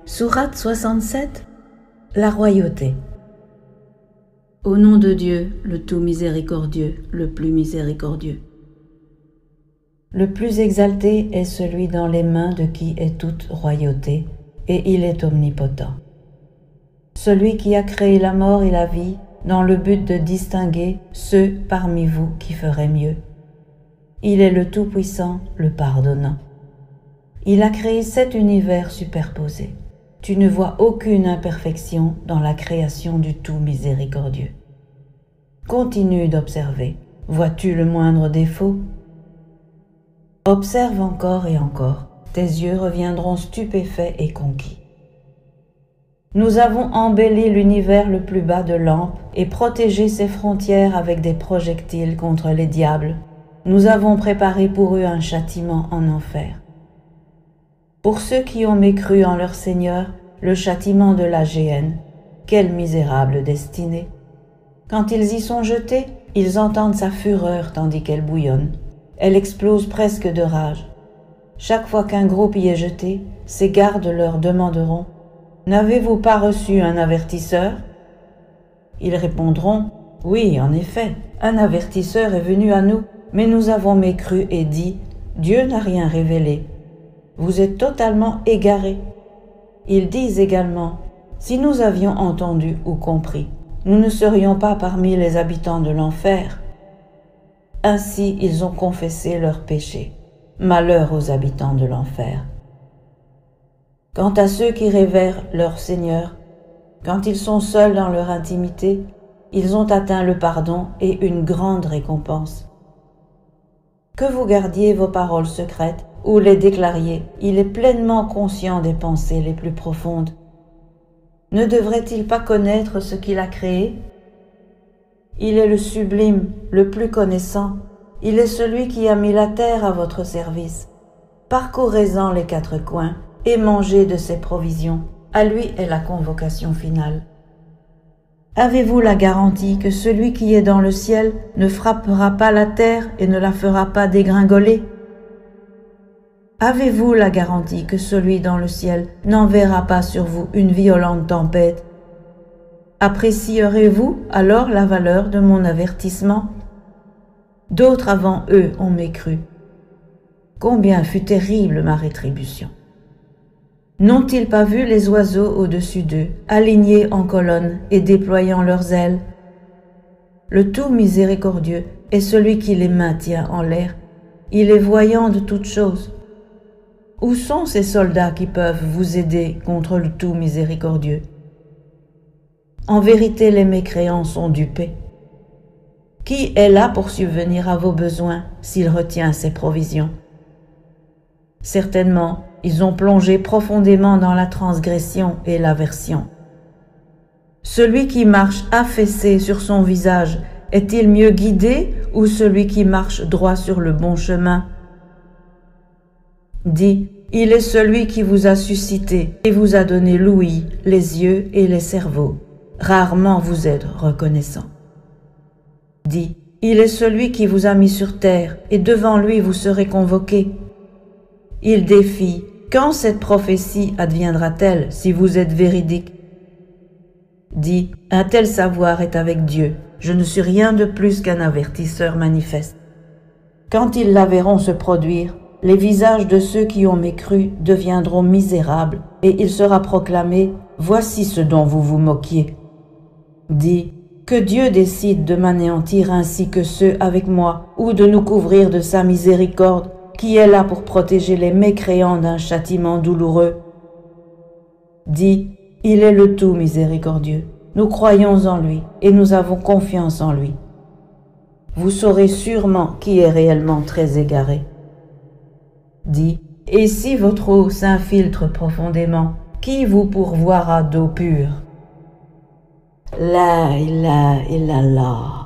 Sourate 67. La royauté. Au nom de Dieu, le tout miséricordieux, le plus miséricordieux. Le plus exalté est celui dans les mains de qui est toute royauté, et il est omnipotent. Celui qui a créé la mort et la vie, dans le but de distinguer ceux parmi vous qui feraient mieux. Il est le Tout-Puissant, le Pardonnant. Il a créé 7 univers superposés. Tu ne vois aucune imperfection dans la création du Tout Miséricordieux. Continue d'observer. Vois-tu le moindre défaut? Observe encore et encore. Tes yeux reviendront stupéfaits et conquis. Nous avons embelli l'univers le plus bas de lampes et protégé ses frontières avec des projectiles contre les diables. Nous avons préparé pour eux un châtiment en enfer. Pour ceux qui ont mécru en leur Seigneur, le châtiment de la géhenne, quelle misérable destinée! Quand ils y sont jetés, ils entendent sa fureur tandis qu'elle bouillonne. Elle explose presque de rage. Chaque fois qu'un groupe y est jeté, ses gardes leur demanderont « N'avez-vous pas reçu un avertisseur ?» Ils répondront « Oui, en effet, un avertisseur est venu à nous, mais nous avons mécru et dit « Dieu n'a rien révélé. » Vous êtes totalement égarés. Ils disent également « Si nous avions entendu ou compris, nous ne serions pas parmi les habitants de l'enfer. » Ainsi ils ont confessé leurs péchés. Malheur aux habitants de l'enfer. Quant à ceux qui révèrent leur Seigneur, quand ils sont seuls dans leur intimité, ils ont atteint le pardon et une grande récompense. Que vous gardiez vos paroles secrètes ou les déclariez, il est pleinement conscient des pensées les plus profondes. Ne devrait-il pas connaître ce qu'il a créé? Il est le sublime, le plus connaissant. Il est celui qui a mis la terre à votre service. Parcourez-en les 4 coins et mangez de ses provisions. À lui est la convocation finale. Avez-vous la garantie que celui qui est dans le ciel ne frappera pas la terre et ne la fera pas dégringoler? Avez-vous la garantie que celui dans le ciel n'enverra pas sur vous une violente tempête? Apprécierez-vous alors la valeur de mon avertissement? D'autres avant eux ont mécru. Combien fut terrible ma rétribution! N'ont-ils pas vu les oiseaux au-dessus d'eux, alignés en colonnes et déployant leurs ailes? Le tout miséricordieux est celui qui les maintient en l'air. Il est voyant de toutes choses. Où sont ces soldats qui peuvent vous aider contre le tout miséricordieux? En vérité, les mécréants sont dupés. Qui est là pour subvenir à vos besoins s'il retient ses provisions? Certainement, ils ont plongé profondément dans la transgression et l'aversion. Celui qui marche affaissé sur son visage est-il mieux guidé ou celui qui marche droit sur le bon chemin? Dis, il est celui qui vous a suscité et vous a donné l'ouïe, les yeux et les cerveaux. Rarement vous êtes reconnaissant. Dis, il est celui qui vous a mis sur terre et devant lui vous serez convoqués. Il défie, quand cette prophétie adviendra-t-elle si vous êtes véridique? Dis, un tel savoir est avec Dieu, je ne suis rien de plus qu'un avertisseur manifeste. Quand ils la verront se produire, les visages de ceux qui ont mécru deviendront misérables et il sera proclamé, voici ce dont vous vous moquiez. Dis, que Dieu décide de m'anéantir ainsi que ceux avec moi ou de nous couvrir de sa miséricorde qui est là pour protéger les mécréants d'un châtiment douloureux. Dis, il est le tout miséricordieux. Nous croyons en lui et nous avons confiance en lui. Vous saurez sûrement qui est réellement très égaré. Dis, et si votre eau s'infiltre profondément, qui vous pourvoira d'eau pure? La ilaha illallah.